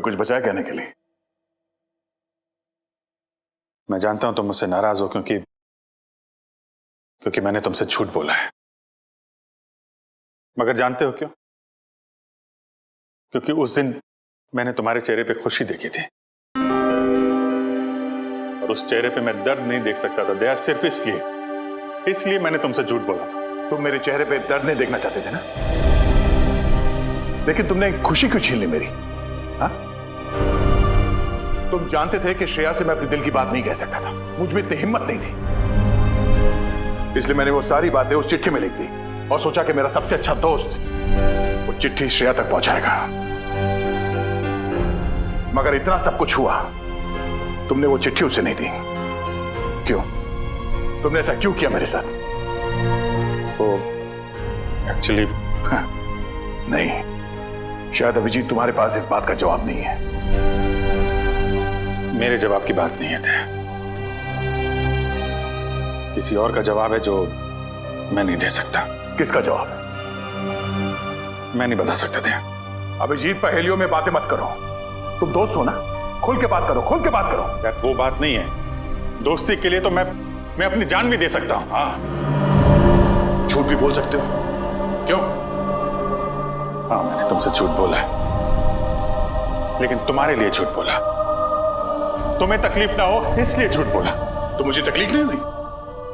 कुछ बचा है कहने के लिए? मैं जानता हूं तुम मुझसे नाराज हो क्योंकि मैंने तुमसे झूठ बोला है, मगर जानते हो क्यों? क्योंकि उस दिन मैंने तुम्हारे चेहरे पे खुशी देखी थी और उस चेहरे पे मैं दर्द नहीं देख सकता था दया, सिर्फ इसलिए मैंने तुमसे झूठ बोला था। तुम मेरे चेहरे पे दर्द नहीं देखना चाहते थे ना, लेकिन तुमने खुशी क्यों छीन ली मेरी? हाँ? तुम जानते थे कि श्रेया से मैं अपने दिल की बात नहीं कह सकता था, मुझ में इतनी हिम्मत नहीं थी, इसलिए मैंने वो सारी बातें उस चिट्ठी में लिख दी और सोचा कि मेरा सबसे अच्छा दोस्त वो चिट्ठी श्रेया तक पहुंचाएगा। मगर इतना सब कुछ हुआ, तुमने वो चिट्ठी उसे नहीं दी। क्यों? तुमने ऐसा क्यों किया मेरे साथ? वो एक्चुअली नहीं, शायद अभिजीत तुम्हारे पास इस बात का जवाब नहीं है। मेरे जवाब की बात नहीं है दया, किसी और का जवाब है जो मैं नहीं दे सकता। किसका जवाब है? मैं नहीं बता सकता दया। अभिजीत, पहेलियों में बातें मत करो, तुम दोस्त हो ना, खुल के बात करो, खुल के बात करो। यार वो बात नहीं है, दोस्ती के लिए तो मैं अपनी जान भी दे सकता हूं। हाँ, झूठ भी बोल सकते हो। क्यों? हाँ, मैंने तुमसे झूठ बोला है, लेकिन तुम्हारे लिए झूठ बोला, तुम्हें तकलीफ ना हो इसलिए झूठ बोला। तो मुझे तकलीफ नहीं हुई?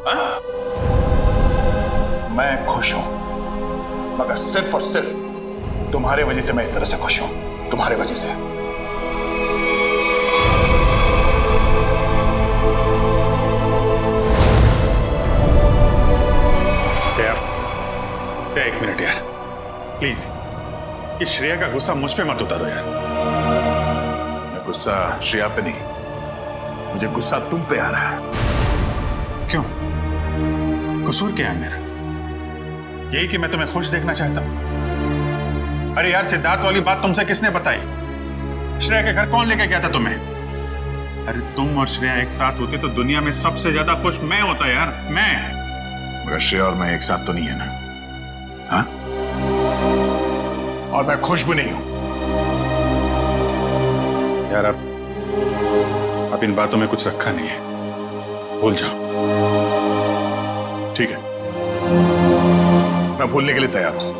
हाँ? मैं खुश हूं, मगर सिर्फ और सिर्फ तुम्हारे वजह से मैं इस तरह से खुश हूं, तुम्हारे वजह से। एक मिनट यार, प्लीज, ये श्रेया का गुस्सा मुझ पे मत उतारो यार। मैं गुस्सा श्रेया पे नहीं, मुझे गुस्सा तुम पे आ रहा है। क्यों? कसूर क्या है मेरा? यही कि मैं तुम्हें खुश देखना चाहता हूं। अरे यार, सिद्धार्थ वाली बात तुमसे किसने बताई? श्रेया के घर कौन लेके गया था तुम्हें? अरे तुम और श्रेया एक साथ होते तो दुनिया में सबसे ज्यादा खुश मैं होता यार, मैं। मगर श्रेया और मैं एक साथ तो नहीं है ना? हाँ? और मैं खुश भी नहीं हूं यार। अब इन बातों में कुछ रखा नहीं है, भूल जाओ। ठीक है, मैं भूलने के लिए तैयार हूं,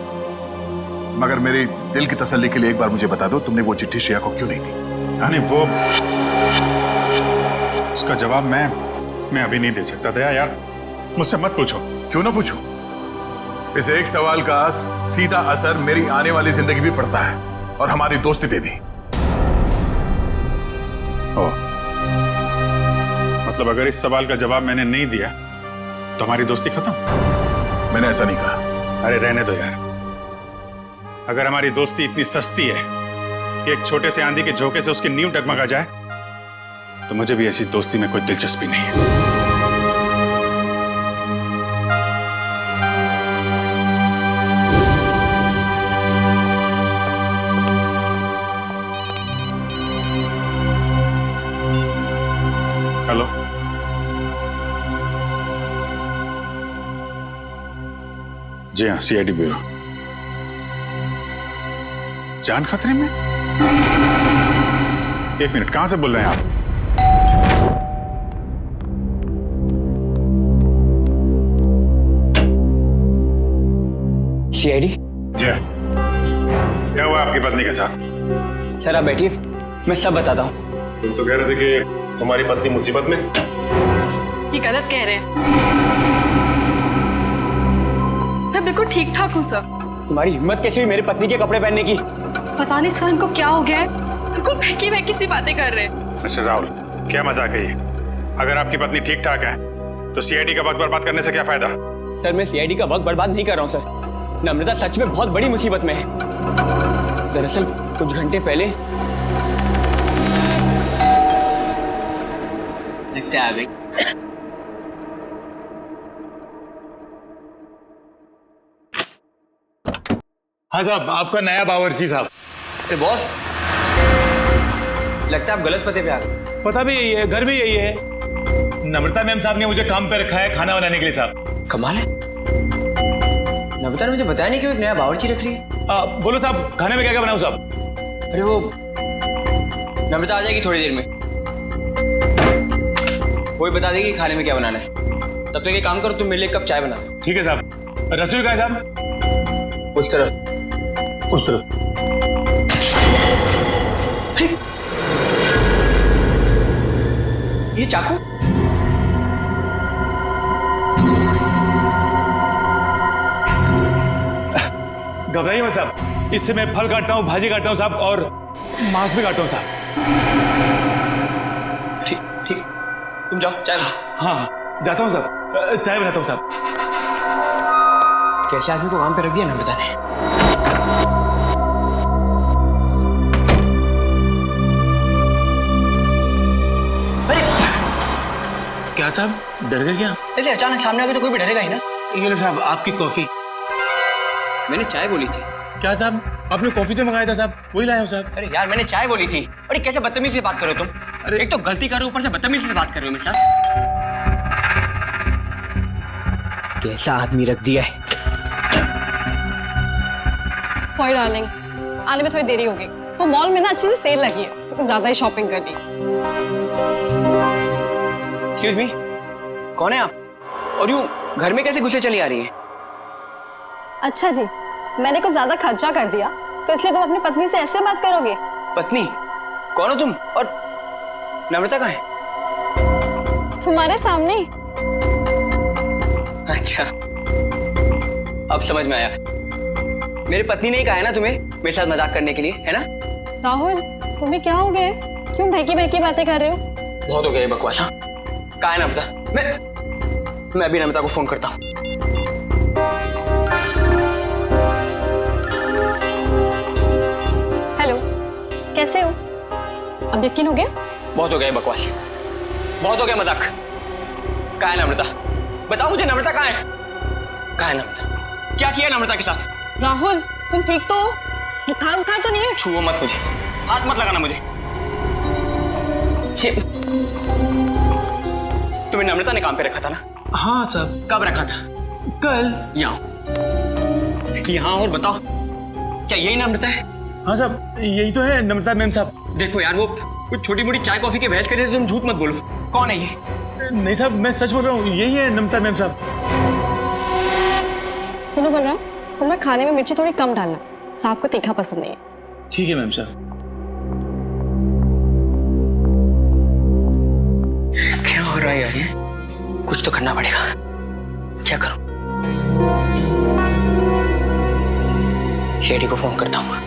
मगर मेरे दिल की तसल्ली के लिए एक बार मुझे बता दो, तुमने वो चिट्ठी श्रेया को क्यों नहीं दी? नहीं, वो उसका जवाब मैं अभी नहीं दे सकता दया यार, मुझसे मत पूछो। क्यों ना पूछूं? इस एक सवाल का सीधा असर मेरी आने वाली जिंदगी भी पड़ता है और हमारी दोस्ती पे भी। मतलब अगर इस सवाल का जवाब मैंने नहीं दिया तो हमारी दोस्ती खत्म? मैंने ऐसा नहीं कहा। अरे रहने दो यार, अगर हमारी दोस्ती इतनी सस्ती है कि एक छोटे से आंधी के झोंके से उसकी नींव डगमगा जाए, तो मुझे भी ऐसी दोस्ती में कोई दिलचस्पी नहीं है। हेलो, जी हाँ, सीआईडी ब्यूरो। जान खतरे में? एक मिनट, कहां से बोल रहे हैं आप? सीआईडी? जी हाँ। क्या हुआ आपकी पत्नी के साथ? सर आप बैठिए, मैं सब बताता हूँ। तुम तो कह रहे थे कि तुम्हारी पत्नी मुसीबत में। ये गलत कह रहे हैं, मैं बिल्कुल ठीक ठाक हूँ सर। तुम्हारी हिम्मत कैसे हुई मेरी पत्नी के कपड़े पहनने की? पता नहीं सर इनको क्या हो गया है, बिल्कुल बहकी बहकी सी बातें कर रहे हैं। मिस्टर राहुल, क्या मजाक है ये? अगर आपकी पत्नी ठीक ठाक है तो सीआईडी का वक्त बर्बाद करने से क्या फायदा? सर मैं सीआईडी का वक्त बर्बाद नहीं कर रहा हूँ सर, नम्रता सच में बहुत बड़ी मुसीबत में है। दरअसल कुछ घंटे पहले लगता आ गई। हाँ साहब, आपका नया बावर्ची साहब। अरे बॉस, लगता है आप गलत पते पे आ गए। पता भी यही है, घर भी यही है। नम्रता मैम साहब ने मुझे काम पे रखा है खाना बनाने के लिए साहब। कमाल है, नम्रता ने मुझे बताया नहीं क्यों एक नया बावर्ची रख रही है। बोलो साहब, खाने में क्या क्या बनाऊं साहब? अरे वो नम्रता आ जाएगी थोड़ी देर में, वही बता देगी खाने में क्या बनाना है। तब तक एक काम करो, तुम मेरे लिए एक कप चाय बना दो। ठीक है साहब। रसोई का है साहब? उस तरफ। उस तरफ। अरे! ये चाकू? घबराइए मत साहब, इससे मैं फल काटता हूँ, भाजी काटता हूँ साहब, और मांस भी काटता हूँ साहब। ठीक ठीक, तुम जाओ चाय बनाओ। हाँ जाता हूँ साहब, चाय बनाता हूँ साहब। कैसे आदमी को काम पे रख दिया नम्रता ने। अरे क्या साहब, डर गए क्या? ऐसे अचानक सामने आ गए तो कोई भी डरेगा ही ना। ये लो साहब आपकी कॉफी। मैंने चाय बोली थी। क्या साहब, आपने कॉफी तो मंगाया था साहब, वही लाया हूँ साहब। अरे यार मैंने चाय बोली थी। अरे कैसे बदतमीजी से बात करो तुम। अरे एक तो गलती कर रहे हो, ऊपर से बदतमीजी से बात कर रहे हो मेरे साथ। कैसा आदमी रख दिया है। सॉरी डार्लिंग, आने में थोड़ी देरी होगी। तो मॉल में ना अच्छी सी सेल लगी है, तो कुछ ज्यादा ही शॉपिंग करनी है। एक्सक्यूज मी, कौन है आप? और यूं घर में कैसे घुसे चली आ रही है? अच्छा जी, मैंने कुछ ज्यादा खर्चा कर दिया तो इसलिए तुम अपनी पत्नी से ऐसे बात करोगे? पत्नी? कौन हो तुम? और नम्रता कहाँ है? तुम्हारे सामने। अच्छा, अब समझ में आया। मेरी पत्नी ने ही कहा है ना तुम्हें मेरे साथ मजाक करने के लिए, है ना? राहुल, तुम्हें क्या हो गया? क्यों बहकी बहकी बातें कर रहे हो? बहुत हो गया ये बकवास। हाँ? कहाँ है नम्रता? मैं अभी नम्रता को फोन करता हूँ। हेलो, कैसे हो? अब यकीन हो गया? बहुत हो गया ये बकवास, बहुत हो गया मजाक। कहाँ है नम्रता? बताओ मुझे, नम्रता कहाँ है? कहाँ है नम्रता? क्या किया नम्रता के साथ? राहुल, तुम ठीक तो हो? बुखार उखार तो नहीं है? छुओ मत मुझे, हाथ मत लगाना मुझे। तुम्हें नम्रता ने काम पे रखा था ना? हाँ साहब। कब रखा था? कल। यहाँ और बताओ, क्या यही नम्रता है? हाँ साहब, यही तो है नम्रता मैम साहब। देखो यार, वो कुछ छोटी मोटी चाय कॉफी के बहस करे तुम झूठ मत बोलो। कौन है ये? नहीं साहब, मैं सच बोल रहा हूँ, यही है नम्रता मैम साहब। सुनो बलराम, तुम ना खाने में मिर्ची थोड़ी कम डालना, साहब को तीखा पसंद नहीं है। ठीक है मैम साहब। क्या हो रहा है यार ये? कुछ तो करना पड़ेगा। क्या करूं? शेडी को फोन करता हूँ।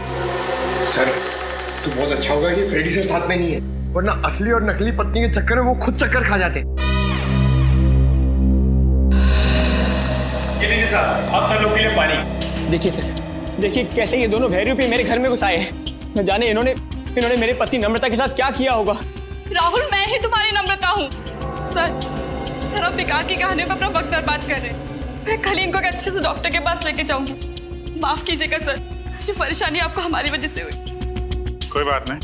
सर, तो बहुत अच्छा होगा कि फ्रेडी सर साथ में नहीं है, वरना असली और नकली पत्नी के चक्कर में वो खुद चक्कर खा जाते। ये लीजिए साहब, आप सब लोग के लिए पानी। देखिए सर, देखिए कैसे ये दोनों भैरूपी मेरे घर में घुस आए हैं। न जाने इन्होंने मेरे पति नम्रता के साथ क्या किया होगा। राहुल, मैं ही तुम्हारी नम्रता हूँ। सर आप बेकार की कहानी में अपना वक्त बर्बाद कर रहे हैं। मैं कल ही इनको अच्छे से डॉक्टर के पास लेके जाऊंगी। माफ कीजिएगा सर, जो परेशानी आपको हमारी वजह से हुई। कोई बात नहीं,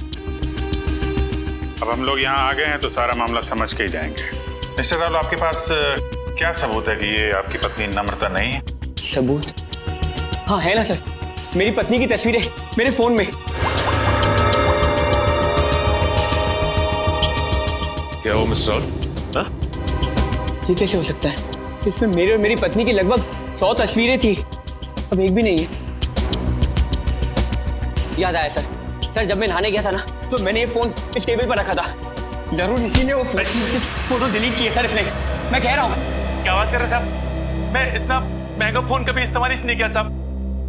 अब हम लोग यहाँ आ गए हैं तो सारा मामला समझ के ही जाएंगे। मिस्टर राहुल, आपके पास क्या सबूत है कि ये आपकी पत्नी नम्रता नहीं है? सबूत? हाँ है ना सर, मेरी पत्नी की तस्वीरें मेरे फोन में। क्या हो मिस्टर राहुल? ये कैसे हो सकता है? इसमें मेरे और मेरी पत्नी की लगभग 100 तस्वीरें थी, अब एक भी नहीं है। याद आया सर, जब मैं नहाने गया था ना, तो मैंने ये फोन इस टेबल पर रखा था। जरूर इसी ने वो फोटो डिलीट की है सर, इसने। मैं कह रहा हूँ। क्या बात कर रहे साहब? मैं इतना महंगा फोन कभी इस्तेमाल ही नहीं किया साहब।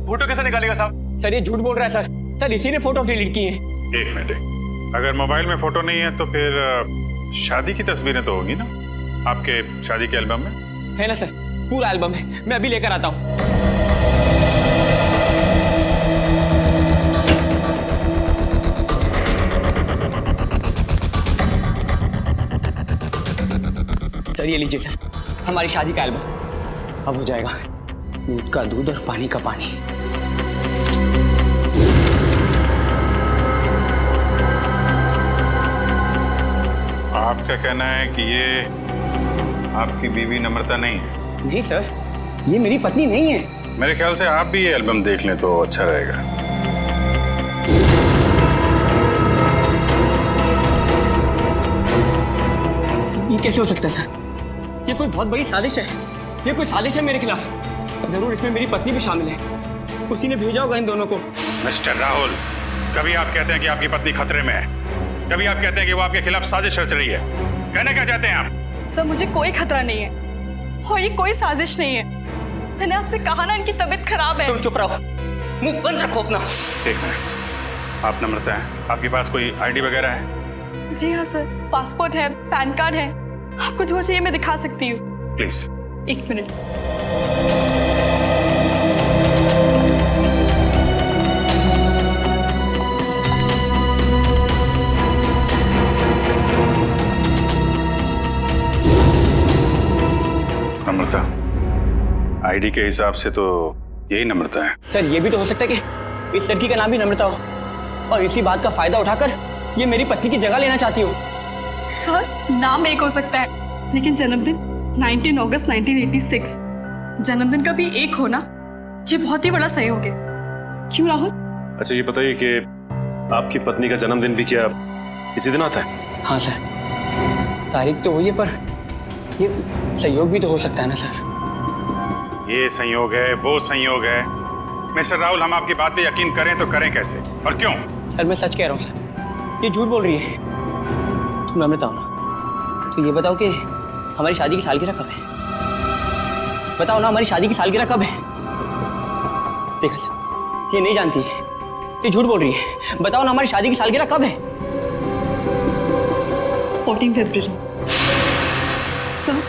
फोटो कैसे निकालेगा साहब? सर ये झूठ बोल रहा है सर, इसी ने फोटो डिलीट की है। एक मिनट, अगर मोबाइल में फोटो नहीं है तो फिर शादी की तस्वीरें तो होगी ना आपके शादी के एल्बम में? है ना सर, पूरा एल्बम है, मैं अभी लेकर आता हूँ। सर ये लीजिए सर, हमारी शादी का एल्बम। अब हो जाएगा दूध का दूध और पानी का पानी। आपका कहना है कि ये आपकी बीवी नम्रता नहीं है? जी सर, ये मेरी पत्नी नहीं है। मेरे ख्याल से आप भी ये एल्बम देख लें तो अच्छा रहेगा। कैसे हो सकता है सर? ये कोई बहुत बड़ी साजिश है, ये कोई साजिश है मेरे खिलाफ। जरूर इसमें मेरी पत्नी भी शामिल है, उसी ने भेजा होगा इन दोनों को। मिस्टर राहुल, कभी आप कहते हैं कि आपकी पत्नी खतरे में है, कभी आप कहते हैं कि वो आपके खिलाफ साजिश रच रही है। कहना क्या चाहते हैं आप? सर मुझे कोई खतरा नहीं है और ये कोई साजिश नहीं है। मैंने आपसे कहा ना इनकी तबीयत खराब है। तुम चुप रहो, मुंह बंद रखो अपना। एक मिनट, आप नम्रता हैं, आपके पास कोई आईडी वगैरह है? जी हाँ सर, पासपोर्ट है, पैन कार्ड है, आपको जो चाहिए मैं दिखा सकती हूँ। प्लीज। एक मिनट। नम्रता, आईडी के हिसाब से तो यही नम्रता है। सर ये भी तो हो सकता है कि इस लड़की का नाम भी नम्रता हो और इसी बात का फायदा उठाकर ये मेरी पत्नी की जगह लेना चाहती हो। सर नाम एक हो सकता है लेकिन जन्मदिन 19 अगस्त 1986, जन्मदिन का भी एक होना ये बहुत ही बड़ा सहयोग है। क्यों राहुल? अच्छा ये बताइए कि आपकी पत्नी का जन्मदिन भी क्या इसी दिन आता है? हाँ सर, तारीख तो हुई है पर ये सहयोग भी तो हो सकता है ना सर। ये संयोग है, वो संयोग है। मिस्टर राहुल, हम आपकी बात पे यकीन करें तो करें कैसे और क्यों? सर मैं सच कह रहा हूँ सर, ये झूठ बोल रही है। तुम नम्रता हो ना, तो ये बताओ कि हमारी शादी की सालगिरह कब है? बताओ ना, हमारी शादी की सालगिरह कब है? देखा सर, ये नहीं जानती है, ये झूठ बोल रही है। बताओ ना, हमारी शादी की सालगिरह कब है? 14 फरवरी। सर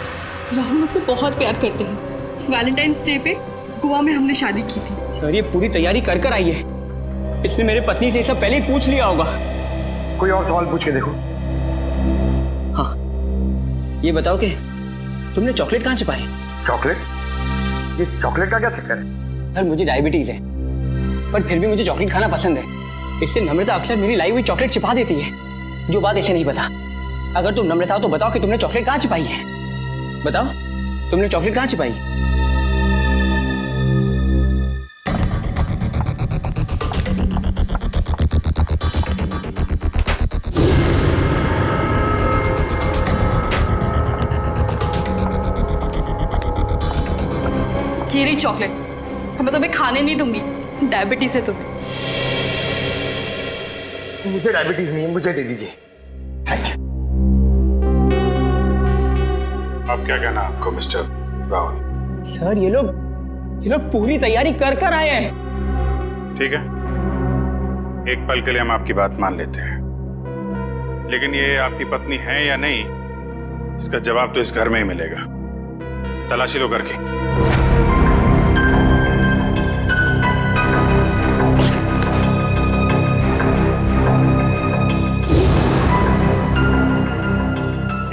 राहुल मुझसे बहुत प्यार करते हैं। वैलेंटाइंस डे पे गोवा में हमने शादी की थी। सर ये पूरी तैयारी कर कर आई है, इसने मेरे पत्नी से सब पहले ही पूछ लिया होगा। कोई और सवाल पूछ के देखो। हाँ, ये बताओ कि तुमने चॉकलेट कहाँ छिपाई? चॉकलेट? ये चॉकलेट का क्या चक्कर है? सर मुझे डायबिटीज है पर फिर भी मुझे चॉकलेट खाना पसंद है, इससे नम्रता अक्सर मेरी लाई हुई चॉकलेट छिपा देती है, जो बात इसे नहीं पता। अगर तुम नम्रता हो तो बताओ कि तुमने चॉकलेट कहाँ छिपाई है? बताओ, तुमने चॉकलेट कहाँ छिपाई? ये रही चॉकलेट, मैं तुम्हें खाने नहीं दूंगी, डायबिटीज है तुम्हें। मुझे डायबिटीज नहीं है, मुझे दे दीजिए। अब क्या कहना आपको मिस्टर राहुल? सर ये लोग पूरी तैयारी कर कर आए हैं। ठीक है, एक पल के लिए हम आपकी बात मान लेते हैं, लेकिन ये आपकी पत्नी है या नहीं, इसका जवाब तो इस घर में ही मिलेगा। तलाशी लो करके।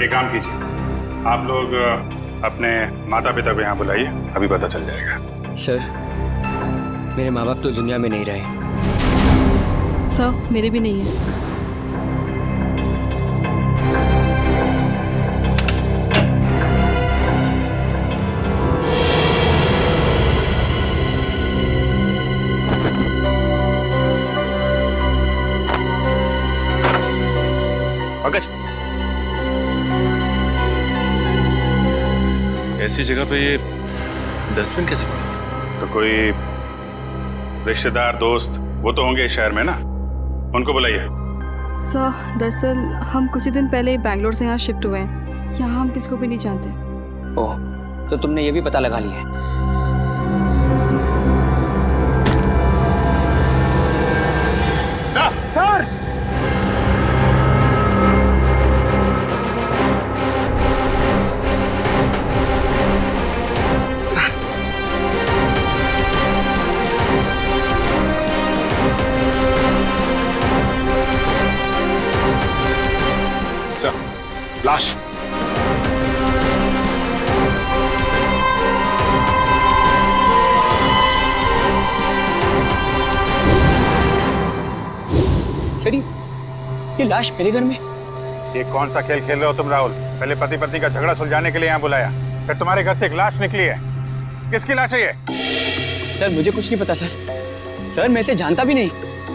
एक काम कीजिए, आप लोग अपने माता पिता को यहाँ बुलाइए, अभी पता चल जाएगा। सर मेरे माँ बाप तो दुनिया में नहीं रहे। सर मेरे भी नहीं है। ऐसी जगह पे ये डस्टबिन कैसे पड़ा? तो कोई रिश्तेदार दोस्त वो तो होंगे इस शहर में ना, उनको बुलाइए। सर दरअसल हम कुछ ही दिन पहले बैंगलोर से यहाँ शिफ्ट हुए हैं, यहाँ हम किसको भी नहीं जानते। ओह, तो तुमने ये भी पता लगा लिया है? सर लाश। सर ये लाश मेरे घर में? ये कौन सा खेल खेल रहे हो तुम राहुल? पहले पति पत्नी का झगड़ा सुलझाने के लिए यहाँ बुलाया, फिर तुम्हारे घर से एक लाश निकली है। किसकी लाश है ये? सर मुझे कुछ नहीं पता सर मैं इसे जानता भी नहीं।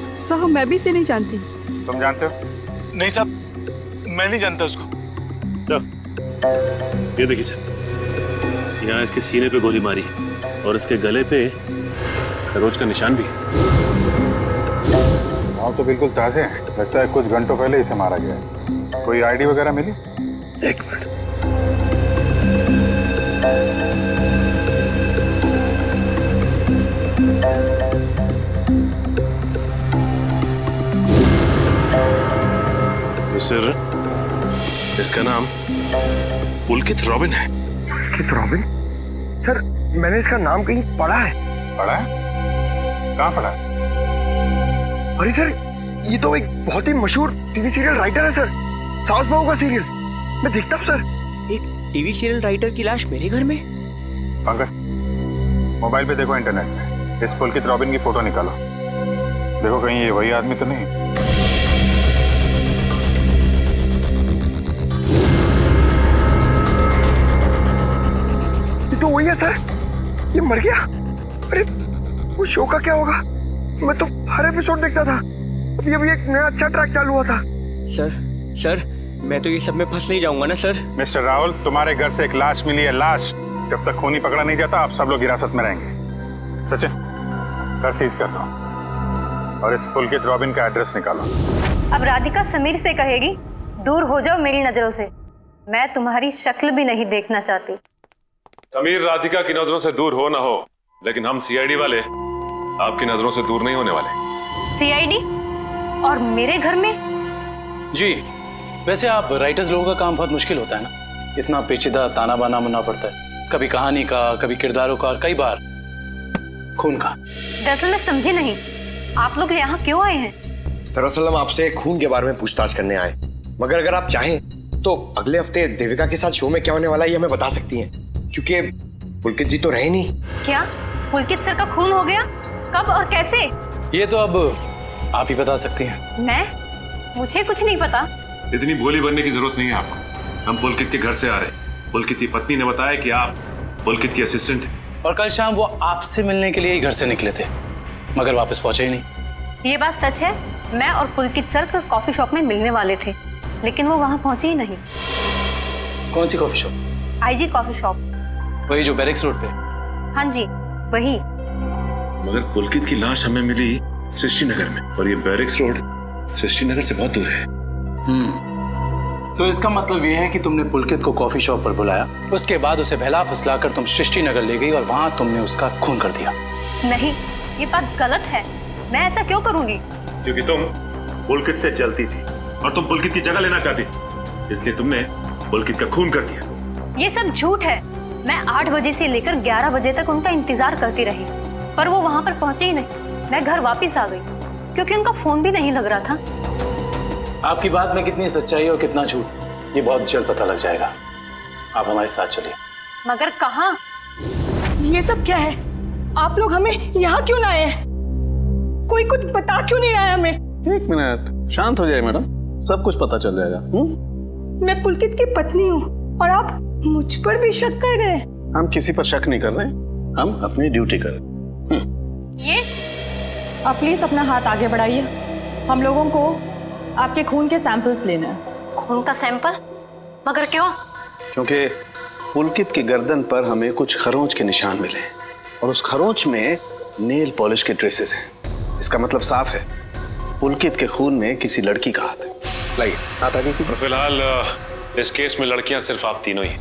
सर मैं भी इसे नहीं जानती। तुम जानते हो? नहीं साहब, मैं नहीं जानता उसको। चल ये देखिए सर, यहाँ इसके सीने पे गोली मारी है और इसके गले पे खरोच का निशान भी है। हाँ तो बिल्कुल ताजे हैं, लगता है कुछ घंटों पहले इसे मारा गया है। कोई आईडी वगैरह मिली? एक मिनट। सर, इसका नाम पुलकित रॉबिन है। पुलकित रॉबिन? सर मैंने इसका नाम कहीं पढ़ा है। पढ़ा है? कहाँ पढ़ा है? अरे सर ये तो एक बहुत ही मशहूर टीवी सीरियल राइटर है सर, सास बहू का सीरियल। मैं देखता हूँ सर। एक टीवी सीरियल राइटर की लाश मेरे घर में? पंकज, मोबाइल पे देखो, इंटरनेट पे इस पुलकित रॉबिन की फोटो निकालो। देखो कहीं ये वही आदमी तो नहीं। ये तो वही है सर, ये मर गया। अरे वो शो का क्या होगा? मैं तो हर एपिसोड देखता था। अभी अभी एक नया अच्छा ट्रैक चालू हुआ था। सर मैं तो ये सब में फंस नहीं जाऊंगा ना सर? मिस्टर राहुल, तुम्हारे घर से एक लाश मिली है, लाश। जब तक खूनी पकड़ा नहीं जाता आप सब लोग हिरासत में रहेंगे। सचिन, घर सीज कर दो और इस पुलकित रॉबिन का एड्रेस निकालो। अब राधिका समीर से कहेगी, दूर हो जाओ मेरी नजरों से, मैं तुम्हारी शक्ल भी नहीं देखना चाहती। समीर राधिका की नजरों से दूर हो ना हो, लेकिन हम सीआईडी वाले आपकी नजरों से दूर नहीं होने वाले। सीआईडी? और मेरे घर में? जी, वैसे आप राइटर्स लोगों का काम बहुत मुश्किल होता है ना, इतना पेचीदा ताना बाना बनना पड़ता है, कभी कहानी का, कभी किरदारों का और कई बार खून का। दरअसल मैं समझी नहीं, आप लोग यहाँ क्यों आए हैं? दरअसल हम आपसे खून के बारे में पूछताछ करने आए, मगर अगर आप चाहें तो अगले हफ्ते देविका के साथ शो में क्या होने वाला है ये हमें बता सकती हैं, क्योंकि पुलकित जी तो रहे नहीं। क्या पुलकित सर का खून हो गया? कब और कैसे? ये तो अब आप ही बता सकती हैं। मैं? मुझे कुछ नहीं पता। इतनी भोली बनने की जरूरत नहीं है आपको। हम पुलकित के घर से आ रहे हैं। पुलकित की पत्नी ने बताया कि आप पुलकित की असिस्टेंट हैं। और कल शाम वो आपसे मिलने के लिए ही घर से निकले थे, मगर वापस पहुंचे ही नहीं। ये बात सच है, मैं और पुलकित सर कॉफी शॉप में मिलने वाले थे, लेकिन वो वहाँ पहुंचे ही नहीं। कौन सी coffee shop? IG coffee shop. वही जो बैरिक्स रोड पे? हाँ जी वही। मगर पुलकित की लाश हमें मिली सृष्टि नगर में, और ये बैरिक्स रोड सृष्टि नगर से बहुत दूर है। तो इसका मतलब ये है कि तुमने पुलकित को कॉफी शॉप पर बुलाया, उसके बाद उसे बहला फुसलाकर तुम सृष्टि नगर ले गई और वहां तुमने उसका खून कर दिया। नहीं, ये बात गलत है। मैं ऐसा क्यों करूंगी? क्योंकि तुम पुलकित से जलती थी और तुम पुलकित की जगह लेना चाहती थी, इसलिए तुमने पुलकित का खून कर दिया। ये सब झूठ है। मैं 8 बजे से लेकर 11 बजे तक उनका इंतजार करती रही, पर वो वहां पर पहुंचे ही नहीं। मैं घर वापस आ गई क्योंकि उनका फोन भी नहीं लग रहा था। आपकी बात में कितनी सच्चाई और कितना झूठ, ये बहुत जल्द पता लग जाएगा। आप हमारे साथ चलिए। मगर कहाँ? ये सब क्या है? आप लोग हमें यहाँ क्यों लाए हैं? कोई कुछ बता क्यों नहीं रहा है हमें? एक मिनट, शांत हो जाए मैडम, सब कुछ पता चल जाएगा। मैं पुलकित की पत्नी हूँ और आप मुझ पर भी शक कर रहे हैं। हम किसी पर शक नहीं कर रहे, हम अपनी ड्यूटी कर रहे। ये आप प्लीज अपना हाथ आगे बढ़ाइए, हम लोगों को आपके खून के सैंपल्स लेना है। खून का सैंपल? मगर क्यों? क्योंकि पुलकित की गर्दन पर हमें कुछ खरोंच के निशान मिले और उस खरोंच में नेल पॉलिश के ट्रेसेस हैं। इसका मतलब साफ है, पुलकित के खून में किसी लड़की का हाथ है। लाइए हाथ आगे कीजिए। फिलहाल इस केस में लड़कियां सिर्फ आप तीनों ही।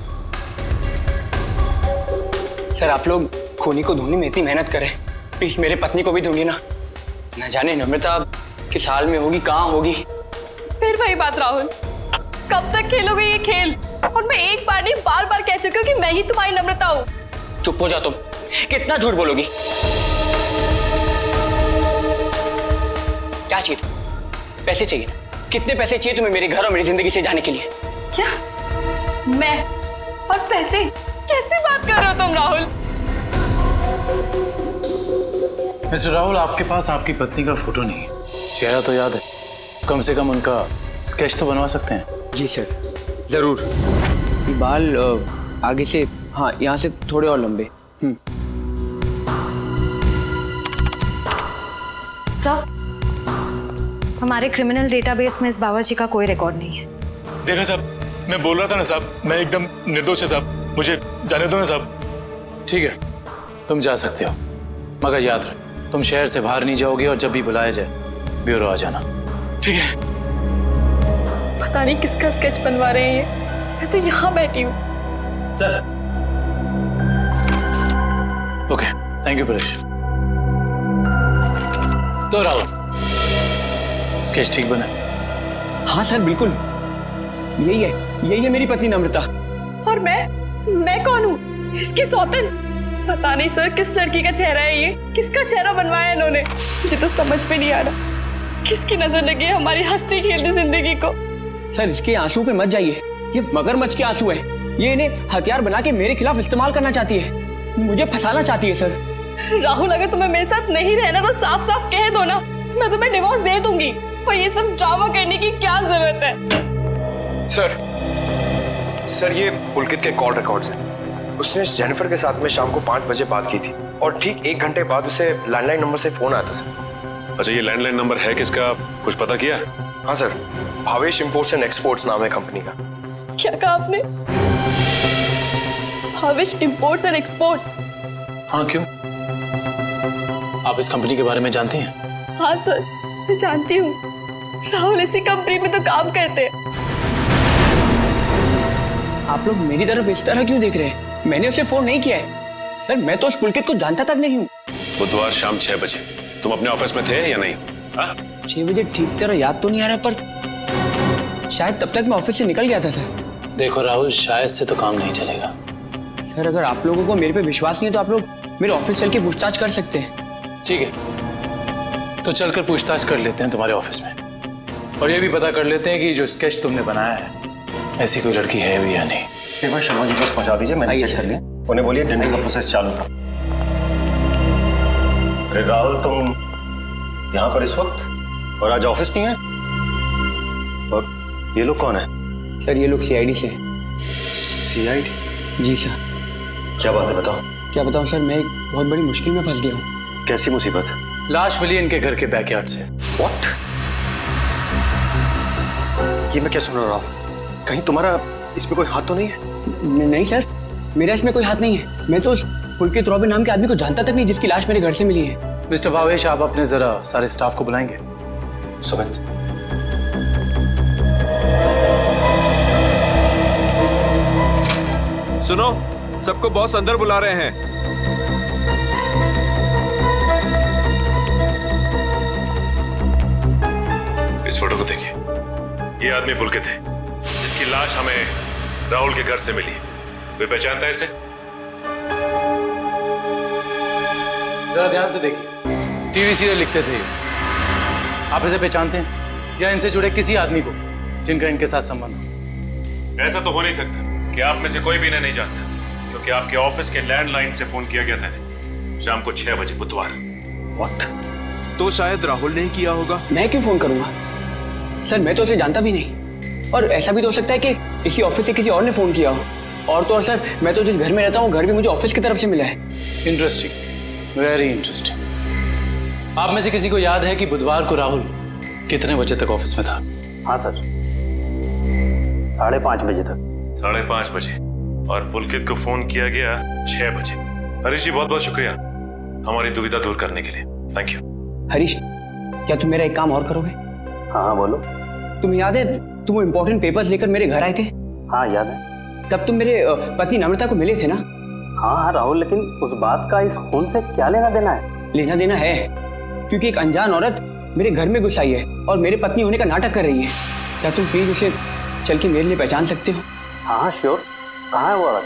सर आप लोग खूनी को ढूंढने में इतनी मेहनत करें, प्लीज मेरे पत्नी को भी ढूंढिए ना। न जाने नम्रता किस हाल में होगी, कहाँ होगी। फिर वही बात राहुल, कब तक खेलोगे ये खेल? और मैं एक बार नहीं बार बार कह चुकी हूँ कि मैं ही तुम्हारी नम्रता हूँ। चुप हो जा तुम, कितना झूठ बोलोगी? क्या चाहिए तुम्हें? पैसे चाहिए ना? कितने पैसे चाहिए तुम्हें मेरे घर और मेरी जिंदगी से जाने के लिए? क्या? मैं और पैसे? कैसी बात कर रहे हो तुम राहुल? मिस्टर राहुल, आपके पास आपकी पत्नी का फोटो नहीं है, चेहरा तो याद है, कम से कम उनका स्केच तो बनवा सकते हैं। जी सर, जरूर। ये बाल आगे से, हाँ यहाँ से थोड़े और लंबे। सर, हमारे क्रिमिनल डेटाबेस में इस बावर्ची का कोई रिकॉर्ड नहीं है। देखा साहब, मैं बोल रहा था ना साहब, मैं एकदम निर्दोष है साहब, मुझे जाने दो ना साहब। ठीक है, तुम जा सकते हो, मगर याद रख तुम शहर से बाहर नहीं जाओगे और जब भी बुलाया जाए ब्यूरो आ जाना। ठीक है। पता नहीं किसका स्केच बनवा रहे हैं ये, मैं तो यहाँ बैठी हूँ। Sir okay, thank you Paresh. तो राहुल, स्केच ठीक बना? हाँ सर बिल्कुल, यही है मेरी पत्नी नम्रता। और मैं कौन हूँ? इसकी सौतन? पता नहीं सर किस लड़की का चेहरा है ये, किसका चेहरा बनवाया इन्होंने, मुझे तो समझ में नहीं आ रहा। किसकी नजर लगी है हमारी हंसती खेलती जिंदगी को। सर इसके आंसू पे मत जाइए, ये मगरमच्छ के आंसू है। ये इन्हें हथियार बना के मेरे खिलाफ इस्तेमाल करना चाहती है, मुझे फंसाना चाहती है सर। राहुल, अगर तुम्हें मेरे साथ नहीं रहना तो साफ साफ कह दो ना, मैं तुम्हें डिवोर्स दे दूंगी। पर ये सब ड्रामा करने की क्या जरूरत है? सर ये पुलकित के कॉल रिकॉर्ड्स हैं। उसने जेनिफर के साथ में शाम को 5 बजे बात की थी और ठीक 1 घंटे बाद उसे लैंडलाइन नंबर से फोन आया था सर। अच्छा, ये लैंडलाइन नंबर है किसका, कुछ पता किया? हाँ sir, Bhavesh imports and exports नाम है कंपनी का। क्या कहा आपने? Bhavesh imports and exports? हाँ, क्यों? आप इस कंपनी के बारे में जानती हैं? हाँ सर, मैं जानती हूँ। राहुल इसी कंपनी में तो काम करते हैं। आप लोग मेरी तरफ इस तरह क्यों देख रहे हैं? मैंने उसे फोन नहीं किया है सर, मैं तो उस पुलकित को जानता तक नहीं हूँ। बुधवार शाम 6 बजे तुम अपने ऑफिस में थे या नहीं? 6 बजे ठीक तरह याद तो नहीं आ रहा, पर शायद तब तक मैं ऑफिस से निकल गया था सर। देखो राहुल, शायद से तो काम नहीं चलेगा। सर अगर आप लोगों को मेरे पे विश्वास नहीं है तो आप लोग मेरे ऑफिस चल के पूछताछ कर सकते हैं। ठीक है, तो चलकर पूछताछ कर लेते हैं तुम्हारे ऑफिस में, और ये भी पता कर लेते हैं कि जो स्केच तुमने बनाया है ऐसी कोई लड़की है भी या नहीं। एक बार शर्मा जी बस पहुंचा दीजिए, मैंने चेक कर लिया। उन्हें बोलिए टेंडरिंग का प्रोसेस चालू था। अरे राहुल, तुम यहाँ पर इस वक्त और आज ऑफिस नहीं है? और ये लोग कौन है? सर ये लोग सीआईडी से। सीआईडी? जी सर। क्या बात है, बताओ। क्या बताऊं सर, मैं एक बहुत बड़ी मुश्किल में फंस गया हूँ। कैसी मुसीबत? लाश मिली इनके घर के बैकयार्ड से। व्हाट? ये मैं क्या सुन रहा हूँ? कहीं तुम्हारा इसमें कोई हाथ तो नहीं है? नहीं सर, मेरा इसमें कोई हाथ नहीं है। मैं तो उस पुलकित रॉबिन नाम के आदमी को जानता तक नहीं जिसकी लाश मेरे घर से मिली है। मिस्टर भावेश, आप अपने जरा सारे स्टाफ को बुलाएंगे। सुमित, सुनो, सबको बॉस अंदर बुला रहे हैं। इस फोटो को देखिए, ये आदमी पुलकित है जिसकी लाश हमें राहुल के घर से मिली। वे पहचानता है इसे? जरा ध्यान से देखिए, टीवी सीरियल लिखते थे। आप इसे पहचानते हैं या इनसे जुड़े किसी आदमी को जिनका इनके साथ संबंध हो? ऐसा तो हो नहीं सकता कि आप में से कोई भी इन्हें नहीं जानता, क्योंकि आपके ऑफिस के लैंडलाइन से फोन किया गया था शाम को 6 बजे बुधवार। व्हाट? तो शायद राहुल ने किया होगा। मैं क्यों फोन करूंगा सर, मैं तो उसे जानता भी नहीं। और ऐसा भी तो हो सकता है कि इसी ऑफिस से किसी और ने फोन किया हो। और तो और सर, मैं तो जिस घर में रहता हूँ घर भी मुझे ऑफिस की तरफ से मिला है। Interesting, very interesting. आप में से किसी को याद है कि बुधवार को राहुल कितने बजे तक ऑफिस में था? हाँ सर, 5:30 बजे तक। 5:30 बजे, और पुलकित को फोन किया गया 6 बजे। हरीश जी, बहुत बहुत शुक्रिया हमारी दुविधा दूर करने के लिए। Thank you. हरीश, क्या तुम मेरा एक काम और करोगे? हाँ बोलो। तुम्हें याद है तुम वो इम्पोर्टेंट पेपर्स लेकर मेरे घर आए थे? हाँ याद है। तब तुम मेरे पत्नी नम्रता को मिले थे ना? हाँ राहुल, लेकिन उस बात का इस खून से क्या लेना देना है? लेना देना है, क्योंकि एक अनजान औरत मेरे घर में घुस आई है और मेरे पत्नी होने का नाटक कर रही है। क्या तुम प्लीज उसे चल के मेरे लिए पहचान सकते हो? हाँ श्योर। कहाँ है वो औरत?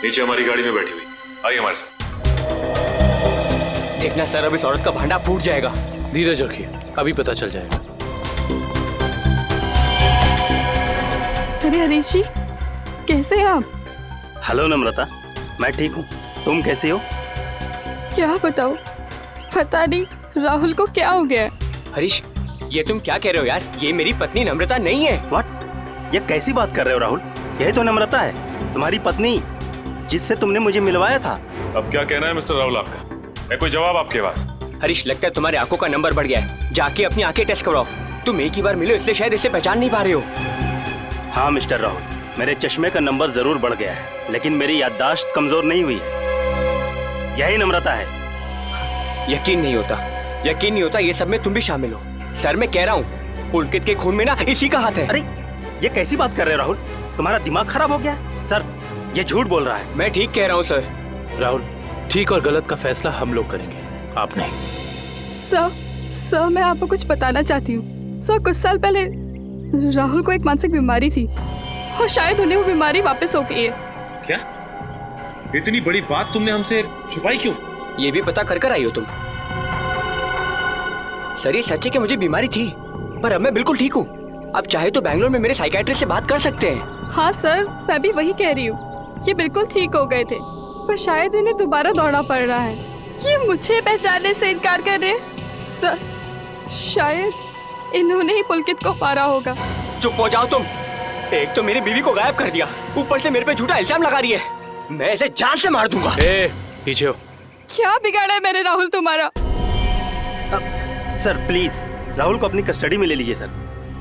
नीचे हमारी गाड़ी में बैठी हुई, आइए हमारे साथ। देखना सर, अब इस औरत का भांडा फूट जाएगा। धीरज रखिए, अभी पता चल जाएगा। अरे हरीश जी, कैसे हैं आप? हेलो नम्रता, मैं ठीक हूँ, तुम कैसी हो? क्या बताऊं, पता नहीं राहुल को क्या हो गया। हरीश, ये तुम क्या कह रहे हो यार? ये मेरी पत्नी नम्रता नहीं है। व्हाट? ये कैसी बात कर रहे हो राहुल? यही तो नम्रता है, तुम्हारी पत्नी, जिससे तुमने मुझे मिलवाया था। अब क्या कहना है मिस्टर राहुल आपका? है कोई जवाब आपके पास? हरीश, लगता है तुम्हारे आंखों का नंबर बढ़ गया है। जाके अपनी आंखें टेस्ट करवाओ। तुम एक ही बार मिलो इसलिए शायद इसे पहचान नहीं पा रहे हो। हाँ मिस्टर राहुल, मेरे चश्मे का नंबर जरूर बढ़ गया है, लेकिन मेरी याददाश्त कमजोर नहीं हुई है। यही नम्रता है। यकीन नहीं होता ये सब में तुम भी शामिल हो। सर मैं कह रहा हूँ पुलकित के खून में ना इसी का हाथ है। अरे ये कैसी बात कर रहे हो राहुल, तुम्हारा दिमाग खराब हो गया? सर ये झूठ बोल रहा है। मैं ठीक कह रहा हूँ सर। राहुल, ठीक और गलत का फैसला हम लोग करेंगे, आप नहीं। सर मैं आपको कुछ बताना चाहती हूँ। सर कुछ साल पहले राहुल को एक मानसिक बीमारी थी और शायद उन्हें वो बीमारी वापस हो गई है। क्या? इतनी बड़ी बात तुमने हमसे छुपाई क्यों? ये भी पता कर आई हो तुम? सर ये सच है कि मुझे बीमारी थी, पर अब मैं बिल्कुल ठीक हूँ। अब चाहे तो बैंगलोर में मेरे साइकियाट्रिस्ट से बात कर सकते हैं। हाँ सर, मैं भी वही कह रही हूँ। ये बिल्कुल ठीक हो गए थे, पर शायद इन्हें दोबारा दौड़ना पड़ रहा है। ये मुझे पहचानने से इनकार कर रहे हैं। सर शायद इन्होंने ही पुलकित को मारा होगा। चुप हो जाओ तुम। एक तो मेरी बीवी को गायब कर दिया, ऊपर से मेरे पे झूठा इल्जाम लगा रही है। मैं ऐसे जान से मार दूंगा। पीछे हो। क्या बिगाड़ा है मैंने राहुल तुम्हारा? सर प्लीज राहुल को अपनी कस्टडी में ले लीजिए। सर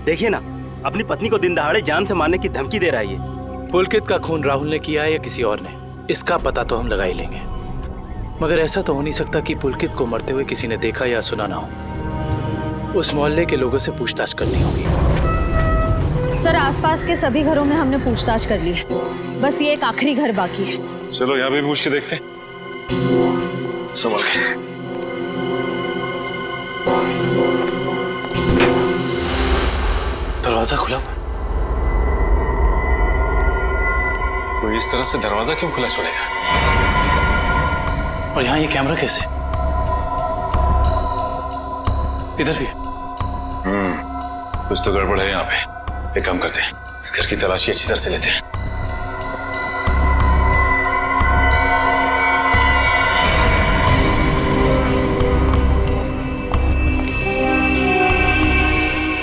देखिए ना, अपनी पत्नी को दिन दहाड़े जान से मारने की धमकी दे रहा है ये। पुलकित का खून राहुल ने किया है या किसी और ने, इसका पता तो हम लगा ही लेंगे, मगर ऐसा तो हो नहीं सकता कि पुलकित को मरते हुए किसी ने देखा या सुना ना हो। उस मोहल्ले के लोगों से पूछताछ करनी होगी। सर आसपास के सभी घरों में हमने पूछताछ कर ली है, बस ये एक आखिरी घर बाकी है। चलो यहाँ भी पूछ के देखते हैं। संभल के। दरवाजा खुला हुआ। वो इस तरह से दरवाजा क्यों खुला छोड़ेगा? और यहाँ ये कैमरा कैसे? इधर भी। कुछ तो गड़बड़ है यहाँ पे। एक काम करते हैं, इस घर की तलाशी अच्छी तरह से लेते हैं।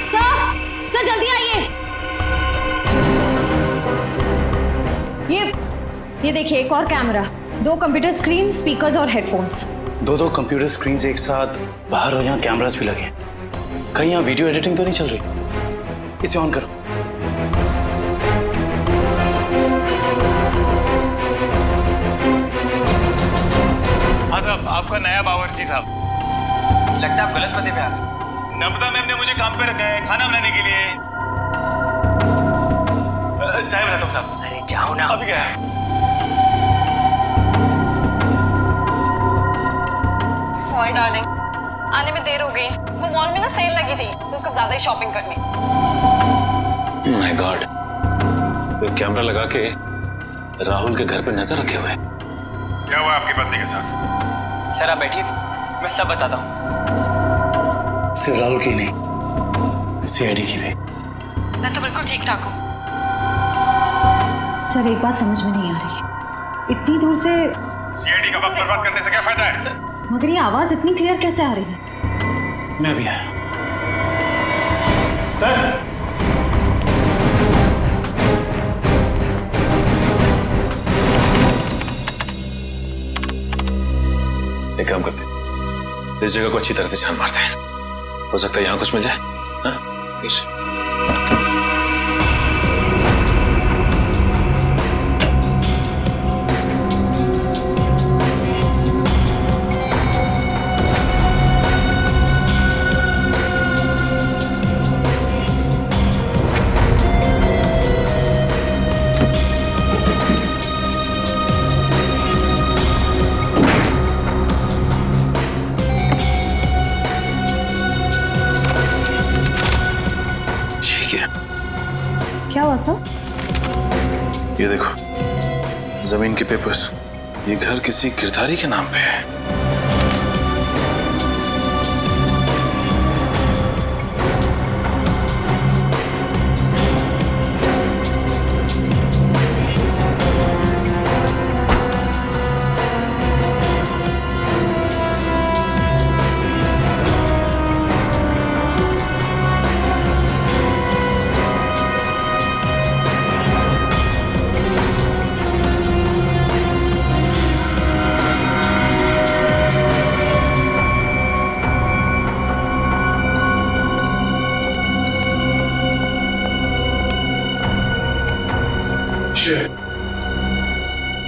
सर जल्दी आइए। ये देखिए एक और कैमरा, 2 कंप्यूटर स्क्रीन, स्पीकर्स और हेडफोन्स। दो कंप्यूटर स्क्रीन एक साथ बाहर और यहाँ कैमरास भी लगे। कहीं यहाँ वीडियो एडिटिंग तो नहीं चल रही? इसे ऑन करो। हाँ साहब, आपका नया बावर्ची साहब। लगता है आप गलत पते पे आ गए। नम्रता मैम ने मुझे काम पे रखा है खाना बनाने के लिए। चाय बनाता हूँ साहब। अरे जाओ ना। अभी क्या है? सॉरी डार्लिंग, आने में देर हो गई। वो मॉल में ना सेल लगी थी, तो कुछ ज्यादा ही शॉपिंग करनी। माय गॉड, वो कैमरा लगा के राहुल के घर पे नजर रखे हुए। क्या हुआ आपकी पत्नी के साथ? सर आप बैठिए, मैं सब बताता हूँ। सिर्फ राहुल की नहीं, सीआईडी की भी। मैं तो बिल्कुल ठीक ठाक हूँ। सर एक बात समझ में नहीं आ रही है, इतनी दूर से सीआईडी का वक्त बर्बाद करने से क्या फायदा है? मगर ये आवाज इतनी क्लियर कैसे आ रही है? मैं भी आया। सर एक काम करते हैं, इस जगह को अच्छी तरह से छान मारते हैं। हो सकता है यहाँ कुछ मिल जाए। हाँ? क्या हुआ सर? ये देखो, जमीन के पेपर्स। ये घर किसी गिरधारी के नाम पे है।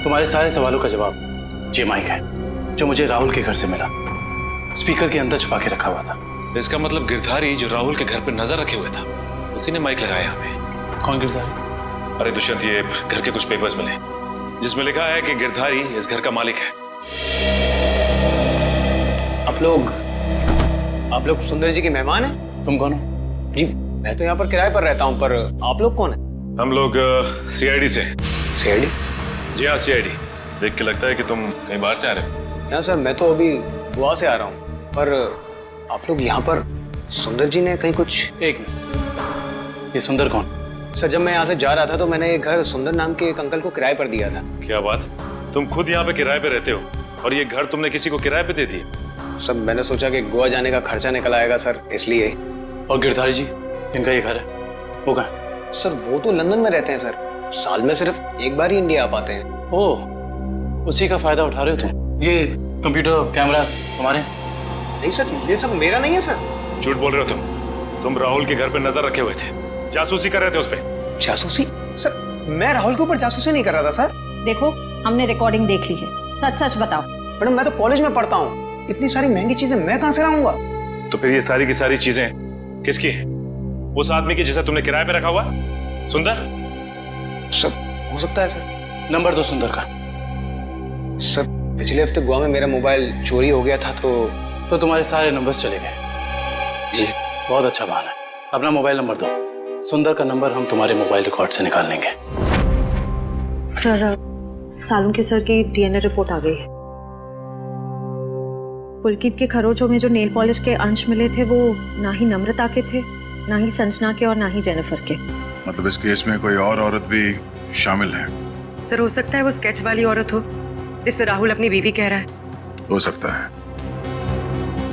तुम्हारे सारे सवालों का जवाब ये माइक है जो मुझे राहुल के घर से मिला। स्पीकर के अंदर छुपा के रखा हुआ था। इसका मतलब गिरधारी जो राहुल के घर पर नजर रखे हुए था उसी ने माइक लगाया यहाँ पे। कौन गिरधारी? अरे दुष्यंत, ये घर के कुछ पेपर्स मिले जिसमें लिखा है कि गिरधारी इस घर का मालिक है। आप लोग सुंदर जी के मेहमान हैं? तुम कौन हो? जी मैं तो यहाँ पर किराए पर रहता हूँ, पर आप लोग कौन हैं? हम लोग सीआईडी से। सीआईडी? जी हाँ, सीआईडी। देख के लगता है कि तुम कहीं बाहर से आ रहे हो। हाँ सर, मैं तो अभी गोवा से आ रहा हूँ। पर आप लोग यहाँ पर, सुंदर जी ने कहीं कुछ... एक मिनट, ये सुंदर कौन? सर जब मैं यहाँ से जा रहा था तो मैंने ये घर सुंदर नाम के एक अंकल को किराए पर दिया था। क्या बात? तुम खुद यहाँ पे किराए पे रहते हो और ये घर तुमने किसी को किराए पे दे दिया? सर मैंने सोचा कि गोवा जाने का खर्चा निकल आएगा सर, इसलिए। और गिरधारी जी जिनका ये घर है वो कहाँ है? सर वो तो लंदन में रहते हैं सर, साल में सिर्फ एक बार ही इंडिया आ पाते हैं। ओह, उसी का फायदा उठा रहे हो तुम? ये कंप्यूटर कैमरास तुम्हारे? नहीं सर, ये सब मेरा नहीं है सर। झूठ बोल रहे हो तुम राहुल के घर पे नजर रखे हुए थे, जासूसी कर रहे थे उस पे। जासूसी? सर मैं राहुल के ऊपर जासूसी नहीं कर रहा था सर। देखो हमने रिकॉर्डिंग देख ली है, सच सच बताओ। मैडम मैं तो कॉलेज में पढ़ता हूँ, इतनी सारी महंगी चीजें मैं कहाँ से लाऊंगा? तो फिर ये सारी की सारी चीजें किसकी है? उस आदमी की जिसे तुमने किराए पे रखा हुआ, सुंदर? सर हो सकता है सर। नंबर दो सुंदर का। सर पिछले हफ्ते गोवा में मेरा मोबाइल चोरी हो गया था तो तुम्हारे सारे नंबर्स चले गए? जी। बहुत अच्छा बहाना है। अपना मोबाइल नंबर दो, सुंदर का नंबर हम तुम्हारे मोबाइल रिकॉर्ड से निकाल लेंगे। सर सालुंके सर की डीएनए रिपोर्ट आ गई है। पुलकित के खरोचों में जो नेल पॉलिश के अंश मिले थे वो ना ही नम्रता के थे, ना ही संजना के और ना ही जेनिफर के। मतलब इस केस में कोई और औरत भी शामिल है? सर हो सकता है वो स्केच वाली औरत हो जिससे राहुल अपनी बीवी कह रहा है। हो सकता है।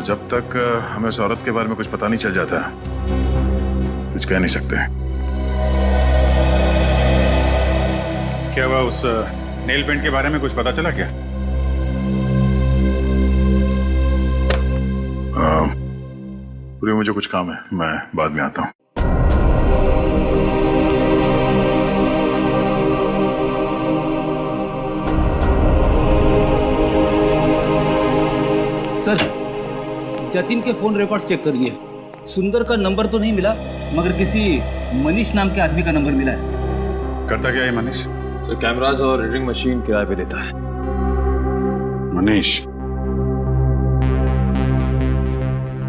जब तक हमें उस औरत के बारे में कुछ पता नहीं चल जाता कुछ कह नहीं सकते। क्या हुआ, उस नेल पेंट के बारे में कुछ पता चला क्या? पूरी मुझे कुछ काम है, मैं बाद में आता हूँ। सर जतिन के फोन रिकॉर्ड्स चेक करिए, सुंदर का नंबर तो नहीं मिला मगर किसी मनीष नाम के आदमी का नंबर मिला है। करता क्या है मनीष? सर कैमरास और रीडिंग मशीन किराए पे देता है। मनीष?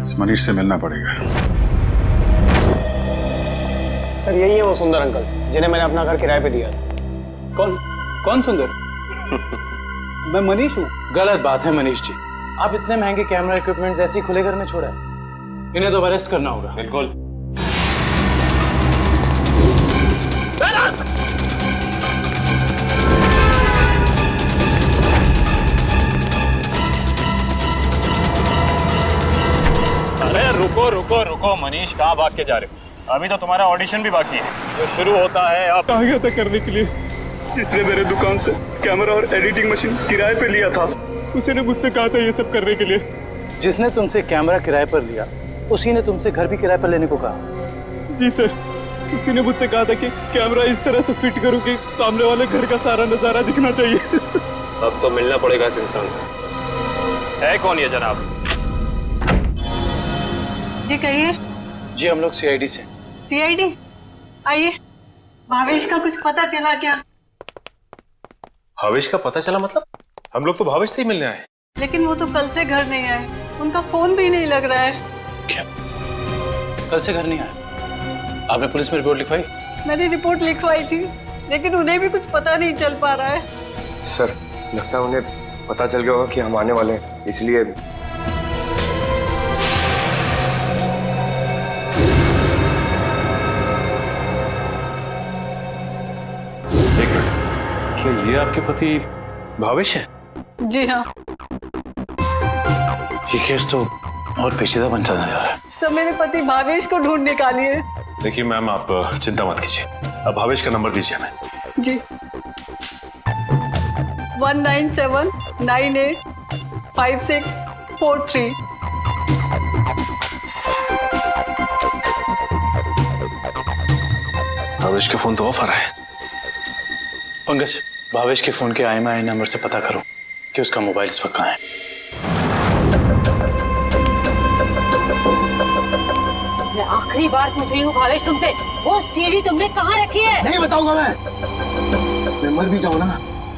इस मनीष से मिलना पड़ेगा। सर यही है वो सुंदर अंकल जिन्हें मैंने अपना घर किराए पे दिया था। कौन सुंदर? मैं मनीष हूँ। गलत बात है मनीष जी, आप इतने महंगे कैमरा इक्विपमेंट्स ऐसे ही खुले घर में छोड़ा है, इन्हें तो अरेस्ट करना होगा। बिल्कुल। अरे रुको रुको रुको मनीष, कहाँ भाग के जा रहे हो? अभी तो तुम्हारा ऑडिशन भी बाकी है जो शुरू होता है। आप आ गया था करने के लिए, जिसने मेरे दुकान से कैमरा और एडिटिंग मशीन किराए पे लिया था उसी ने मुझसे कहा था ये सब करने के लिए। जिसने तुमसे कैमरा किराए पर लिया उसी ने तुमसे घर भी किराए पर लेने को कहा? जी सर, उसी ने मुझसे कहा था कि कैमरा इस तरह से फिट करूं कि सामने वाले घर का सारा नजारा दिखना चाहिए। अब तो मिलना पड़ेगा इस इंसान से। है कौन ये जनाब? जी कहिए। जी हम लोग सीआईडी से। सीआईडी? आइए। भावेश का कुछ पता चला क्या? भावेश का पता चला मतलब? हम लोग तो भावेश से ही मिलने आए। लेकिन वो तो कल से घर नहीं आए, उनका फोन भी नहीं लग रहा है। क्या कल से घर नहीं आए? आपने पुलिस में रिपोर्ट लिखवाई? मैंने रिपोर्ट लिखवाई थी लेकिन उन्हें भी कुछ पता नहीं चल पा रहा है। सर लगता है उन्हें पता चल गया होगा कि हम आने वाले हैं, इसलिए क्या ये आपके पति भावेश है? जी हाँ। ये केस तो और पेचीदा बनता जा रहा है। सब मेरे पति भावेश को ढूंढ निकालिए। देखिए मैम, आप चिंता मत कीजिए, अब भावेश का नंबर दीजिए हमें। जी 197985643। भावेश का फोन तो ऑफ आ रहा है। पंकज, भावेश के फोन के IMEI नंबर से पता करो कि उसका मोबाइल इस वक्त कहाँ है। मैं आखिरी बार पूछ रही हूँ भावेश तुमसे, वो सीढ़ी तुमने कहाँ रखी है? नहीं बताऊंगा मैं मर भी जाऊँ ना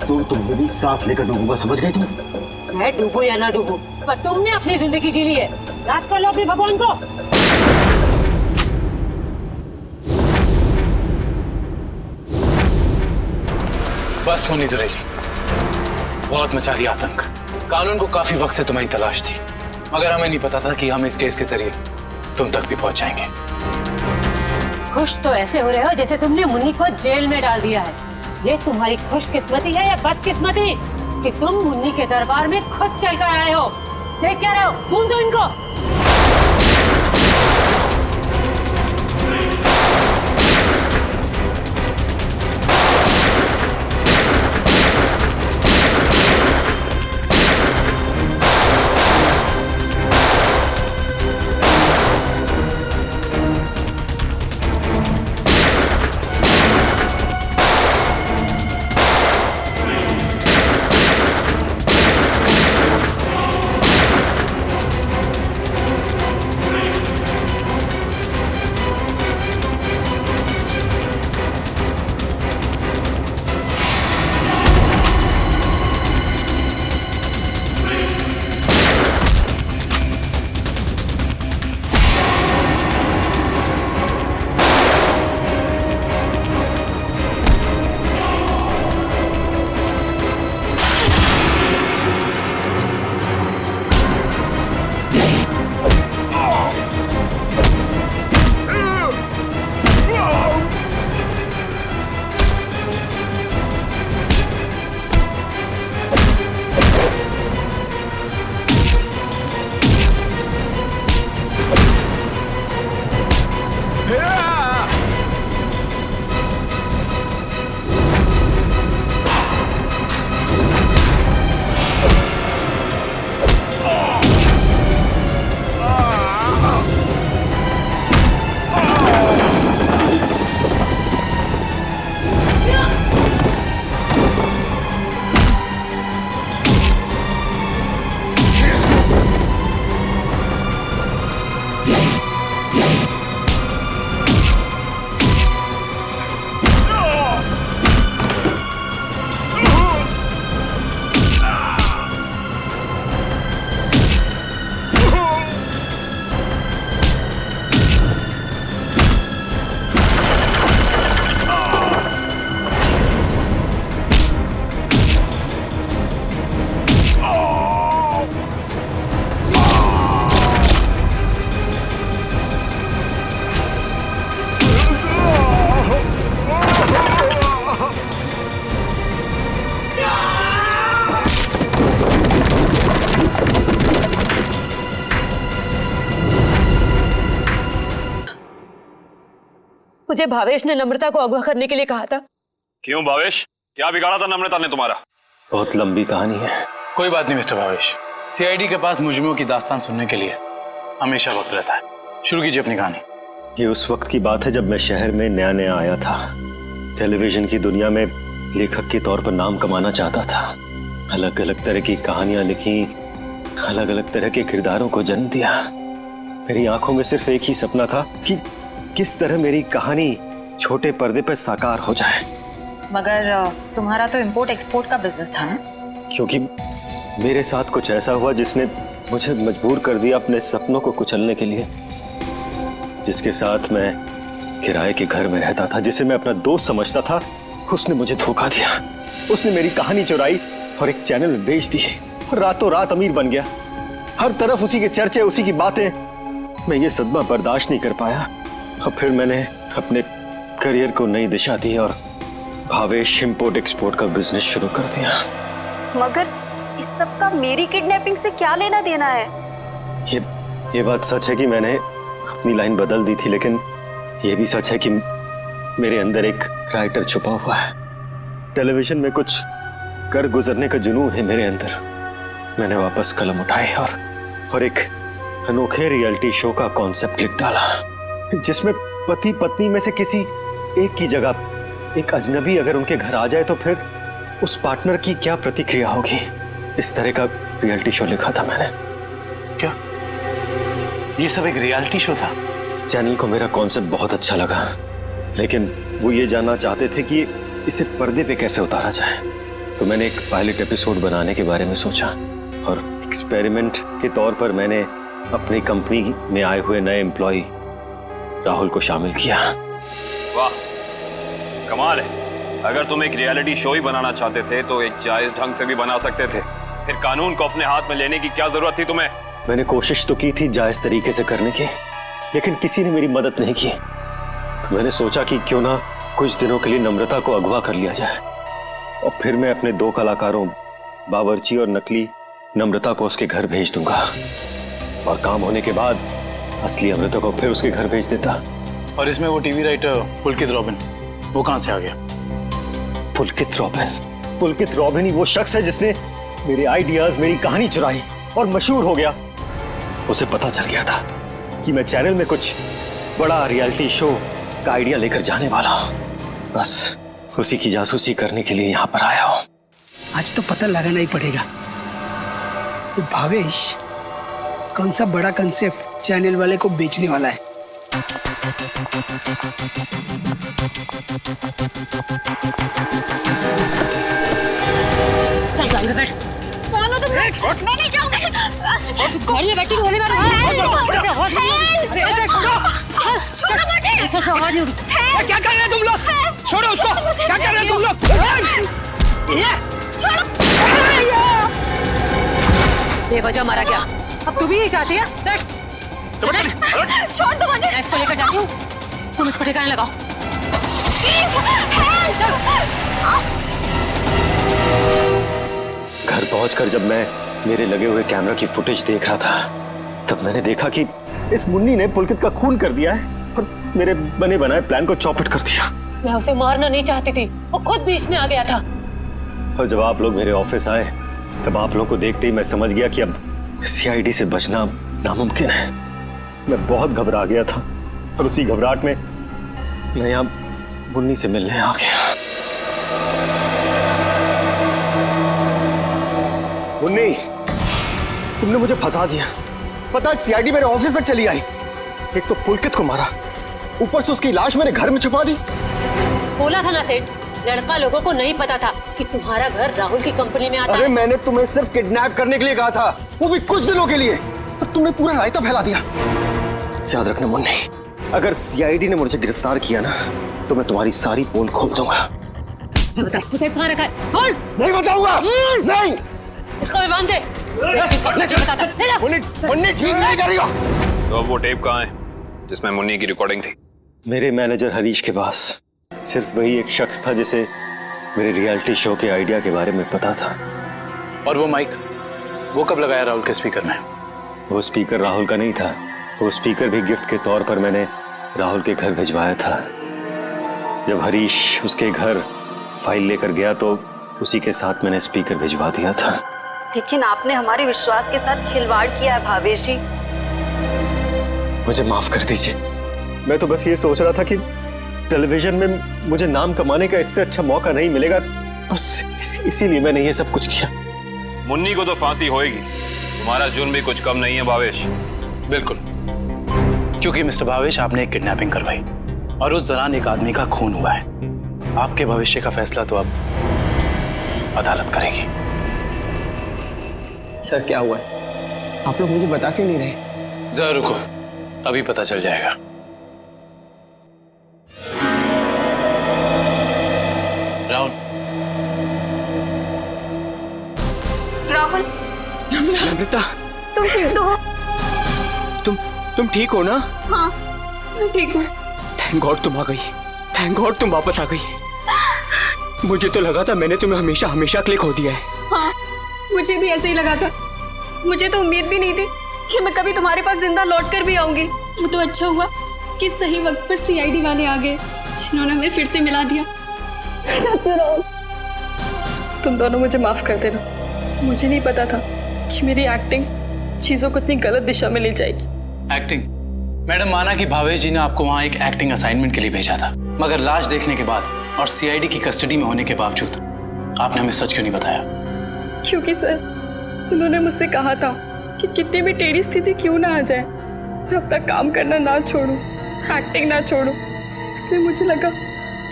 तो तुम्हें भी साथ लेकर डूबूंगा, समझ गई तुम? मैं डूबू या ना डूबू, पर तुमने अपनी जिंदगी जी ली है। याद कर लो अपने भगवान को। बस मुनीत रेली, बहुत मचा रही आतंक। कानून को काफी वक्त से तुम्हारी तलाश थी, मगर हमें नहीं पता था कि हम इस केस के जरिए तुम तक भी पहुंच जाएंगे। खुश तो ऐसे हो रहे हो जैसे तुमने मुन्नी को जेल में डाल दिया है। ये तुम्हारी खुशकिस्मती है या बदकिस्मती कि तुम मुन्नी के दरबार में खुद चलकर आए हो? देख क्या रहे हो? खून दो इनको। मुझे भावेश ने नम्रता को अगवा करने के लिए कहा था। क्यों भावेश, क्या बिगाड़ा था नम्रता ने तुम्हारा? बहुत लंबी कहानी है। कोई बात नहीं मिस्टर भावेश, CID के पास मुजरिमों की दास्तान सुनने के लिए हमेशा वक्त रहता है। शुरू कीजिए अपनी कहानी। ये उस वक्त की बात है जब मैं शहर में नया नया आया था। टेलीविजन की दुनिया में लेखक के तौर पर नाम कमाना चाहता था। अलग अलग तरह की कहानियां लिखी, अलग अलग तरह के किरदारों को जन्म दिया। मेरी आंखों में सिर्फ एक ही सपना था कि किस तरह मेरी कहानी छोटे पर्दे पर साकार हो जाए। मगर तुम्हारा तो इंपोर्ट एक्सपोर्ट का बिजनेस था ना? क्योंकि मेरे साथ कुछ ऐसा हुआ जिसने मुझे मजबूर कर दिया अपने सपनों को कुचलने के लिए। जिसके साथ मैं किराए के घर में रहता था, जिसे मैं अपना दोस्त समझता था, उसने मुझे धोखा दिया। उसने मेरी कहानी चुराई और एक चैनल में बेच दी और रातों रात अमीर बन गया। हर तरफ उसी के चर्चे, उसी की बातें। मैं ये सदमा बर्दाश्त नहीं कर पाया और फिर मैंने अपने करियर को नई दिशा दी और भावेश इंपोर्ट एक्सपोर्ट का बिजनेस शुरू कर दिया। मगर इस सब का मेरी किडनैपिंग से क्या लेना देना है? ये बात सच है कि मैंने अपनी लाइन बदल दी थी, लेकिन ये भी सच है कि मेरे अंदर एक राइटर छुपा हुआ है। टेलीविजन में कुछ कर गुजरने का जुनून है मेरे अंदर। मैंने वापस कलम उठाई और एक अनोखे रियलिटी शो का कॉन्सेप्ट लिख डाला, जिसमें पति पत्नी में से किसी एक की जगह एक अजनबी अगर उनके घर आ जाए तो फिर उस पार्टनर की क्या प्रतिक्रिया होगी। इस तरह का रियलिटी शो लिखा था मैंने। क्या ये सब एक रियलिटी शो था? चैनल को मेरा कॉन्सेप्ट बहुत अच्छा लगा, लेकिन वो ये जानना चाहते थे कि इसे पर्दे पे कैसे उतारा जाए। तो मैंने एक पायलट एपिसोड बनाने के बारे में सोचा और एक्सपेरिमेंट के तौर पर मैंने अपनी कंपनी में आए हुए नए एम्प्लॉय राहुल को शामिल किया। वाह, कमाल है। अगर तुम एक रियलिटी शो ही बनाना चाहते थे तो एक जायज ढंग से भी बना सकते थे। फिर कानून को अपने हाथ में लेने की क्या जरूरत थी तुम्हें? मैंने कोशिश तो की थी जायज तरीके से करने की, लेकिन किसी ने मेरी मदद नहीं की। तो मैंने सोचा कि क्यों ना कुछ दिनों के लिए नम्रता को अगवा कर लिया जाए और फिर मैं अपने 2 कलाकारों बावर्ची और नकली नम्रता को उसके घर भेज दूंगा और काम होने के बाद असली अमृता को फिर उसके घर भेज देता। और इसमें वो टीवी राइटर पुलकित रॉबिन, वो कहां से आ गया? पुलकित रॉबिन ही वो शख्स है जिसने मेरे आइडियाज, मेरी कहानी चुराई और मशहूर हो गया। उसे पता चल गया था कि मैं चैनल में कुछ बड़ा रियलिटी शो का आइडिया लेकर जाने वाला हूं। बस उसी की जासूसी करने के लिए यहाँ पर आया हूँ। आज तो पता लगाना ही पड़ेगा तो भावेश कौन सा बड़ा कंसेप्ट चैनल वाले को बेचने वाला है। चल गाड़ी में बैठ। मानो तुम, मैं नहीं जाऊंगी। गाड़ी में बैठी गोली मारो। छोड़ो मुझे। क्या कर रहे हैं तुम लोग? छोड़ो उसको। क्या कर रहे हैं तुम लोग? बेवजह मारा गया, अब तू भी ही चाहती है? बैठ। छोड़ दो मुझे। मैं इसको लेकर जाती हूँ, तुम इसको ठिकाने लगाओ। घर पहुंचकर जब मैं मेरे लगे हुए कैमरा की फुटेज देख रहा था तब मैंने देखा कि इस मुन्नी ने पुलकित का खून कर दिया है और मेरे बने बनाए प्लान को चौपट कर दिया। मैं उसे मारना नहीं चाहती थी, वो खुद बीच में आ गया था। और जब आप लोग मेरे ऑफिस आए तब आप लोगों को देखते ही मैं समझ गया कि अब सीआईडी से बचना नामुमकिन है। मैं बहुत घबरा गया था और उसी घबराहट में मैं यहाँ मुन्नी से मिलने आ गया। मुन्नी, तुमने मुझे फंसा दिया। पता है सीआईडी मेरे ऑफिस तक चली आई। एक तो पुलकित को मारा, ऊपर से उसकी लाश मेरे घर में छुपा दी। बोला था ना सेठ, लड़का लोगों को नहीं पता था कि तुम्हारा घर राहुल की कंपनी में आता है। अरे मैंने तुम्हें सिर्फ किडनैप करने के लिए कहा था, वो भी कुछ दिनों के लिए, पर तुमने पूरा रायता फैला दिया। याद रखना मुन्नी, अगर सीआईडी ने मुझे गिरफ्तार किया ना तो मैं तुम्हारी सारी पोल खोल दूंगा। कहाँ रखा है? बोल। नहीं बताऊंगा। नहीं। इसको भी बांध दे। मुन्नी ठीक नहीं करेगा। तो अब वो टेप कहाँ है जिसमें मुन्नी की रिकॉर्डिंग थी? मेरे मैनेजर हरीश के पास। सिर्फ वही एक शख्स था जिसे मेरे रियलिटी शो के आइडिया के बारे में पता था। और वो माइक, वो कब लगाया राहुल के स्पीकर में? वो स्पीकर राहुल का नहीं था, वो स्पीकर भी गिफ्ट के तौर पर मैंने राहुल के घर भिजवाया था। जब हरीश उसके घर फाइल लेकर गया तो उसी के साथ मैंने स्पीकर भिजवा दिया था। लेकिन आपने हमारे विश्वास के साथ खिलवाड़ किया है भावेश जी। मुझे माफ कर दीजिए। मैं तो बस ये सोच रहा था कि टेलीविजन में मुझे नाम कमाने का इससे अच्छा मौका नहीं मिलेगा, बस इसीलिए मैंने ये सब कुछ किया। मुन्नी को तो फांसी होएगी, तुम्हारा जुर्म भी कुछ कम नहीं है भावेश। बिल्कुल, क्योंकि मिस्टर भावेश आपने एक किडनैपिंग करवाई और उस दौरान एक आदमी का खून हुआ है। आपके भविष्य का फैसला तो अब अदालत करेगी। सर क्या हुआ है? आप लोग मुझे बता क्यों नहीं रहे? जरा रुको, अभी पता चल जाएगा। राहुल। राहुल। नम्रता, तुम ठीक तो हो? तुम ठीक हो ना? हाँ, मैं ठीक हूँ। थैंक गॉड तुम आ गई। थैंक गॉड तुम वापस आ गई। मुझे तो लगा था मैंने तुम्हें हमेशा हमेशा के लिए खो दिया है। हाँ, मुझे भी ऐसे ही लगा था। मुझे तो उम्मीद भी नहीं थी कि मैं कभी तुम्हारे पास जिंदा लौट कर भी आऊंगी। वो तो अच्छा हुआ कि सही वक्त पर सीआईडी वाले आ गए, जिन्होंने हमें फिर से मिला दिया। तुम दोनों मुझे माफ कर देना। मुझे नहीं पता था कि मेरी एक्टिंग चीजों को इतनी गलत दिशा में ले जाएगी। एक्टिंग? मैडम, माना कि भावेश जी ने आपको वहां एक एक्टिंग असाइनमेंट के लिए भेजा था, मगर लाश देखने के बाद और सीआईडी की कस्टडी में होने के बावजूद आपने हमें सच क्यों नहीं बताया? क्योंकि सर उन्होंने मुझसे कहा था कि कितनी भी टेढ़ी स्थिति क्यों ना आ जाए, मैं अपना काम करना ना छोड़ूं, एक्टिंग ना छोड़ूं। इसलिए मुझे लगा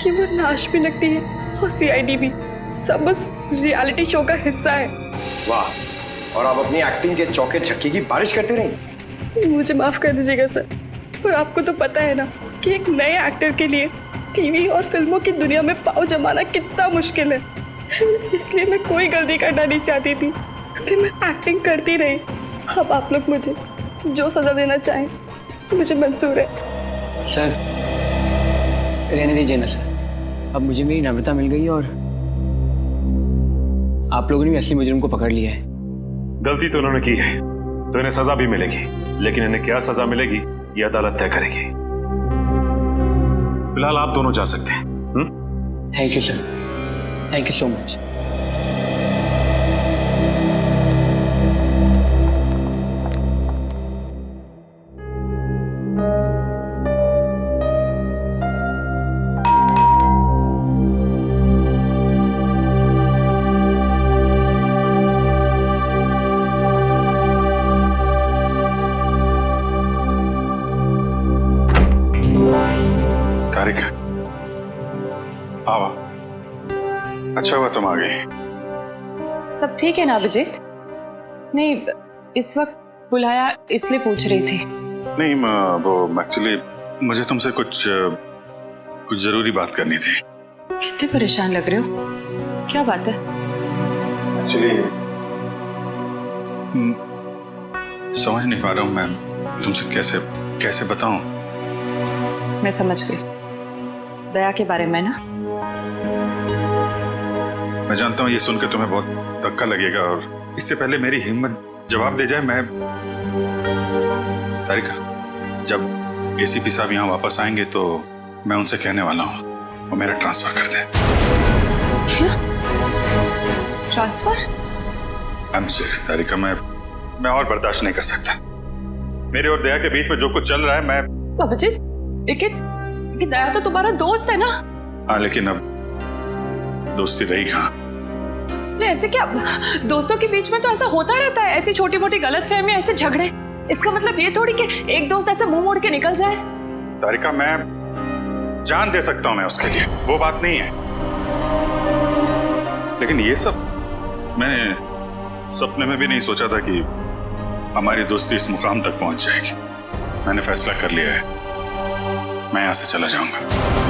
कि वो नाश भी नकली है और सीआईडी भी सब बस रियलिटी शो का हिस्सा है। वाह, और आप अपनी एक्टिंग के चौके छक्के की बारिश करते रही। मुझे माफ कर दीजिएगा सर, और आपको तो पता है ना कि एक नए एक्टर के लिए टीवी और फिल्मों की दुनिया में पाँव जमाना कितना मुश्किल है। इसलिए मैं कोई गलती करना नहीं चाहती थी, इसलिए मैं एक्टिंग करती रही। अब आप लोग मुझे जो सजा देना चाहें मुझे मंजूर है। सर रहने दीजिए ना सर, अब मुझे मेरी नम्रता मिल गई और आप लोगों ने असली मुजरिम को पकड़ लिया है। गलती तो उन्होंने की है तो इन्हें सजा भी मिलेगी, लेकिन इन्हें क्या सजा मिलेगी ये अदालत तय करेगी। फिलहाल आप दोनों जा सकते हैं। Thank you sir, thank you so much. Tarika, आओ। अच्छा हुआ तुम आ गई। सब ठीक है ना अभिजीत? नहीं, इस वक्त बुलाया इसलिए पूछ रही थी। नहीं वो एक्चुअली मुझे तुमसे कुछ जरूरी बात करनी थी। कितने परेशान लग रहे हो, क्या बात है? एक्चुअली समझ नहीं पा रहा हूँ मैं तुमसे कैसे बताऊं। मैं समझ गई, दया के बारे में ना? मैं जानता हूँ ये सुनकर तुम्हें बहुत धक्का लगेगा, और इससे पहले मेरी हिम्मत जवाब दे जाए, मैं तारिका जब एसीपी साहब यहाँ वापस आएंगे तो मैं उनसे कहने वाला हूँ वो मेरा ट्रांसफर कर दें। क्या? ट्रांसफर? आई एम सॉरी तारिका, मैं और बर्दाश्त नहीं कर सकता। मेरे और दया के बीच में जो कुछ चल रहा है, मैं अभिजीत लेकिन दया तो तुम्हारा दोस्त है ना? हाँ, लेकिन अब दोस्ती रही कहाँ? ऐसे क्या, दोस्तों के बीच में तो ऐसा होता रहता है, ऐसी छोटी मोटी गलतफहमी, ऐसे झगड़े। इसका मतलब ये थोड़ी कि एक दोस्त ऐसे मुंह मोड़ के निकल जाए। तारिका मैं जान दे सकता हूं मैं उसके लिए, वो बात नहीं है, लेकिन ये सब मैंने सपने में भी नहीं सोचा था कि हमारी दोस्ती इस मुकाम तक पहुंच जाएगी। मैंने फैसला कर लिया है, मैं यहां से चला जाऊंगा।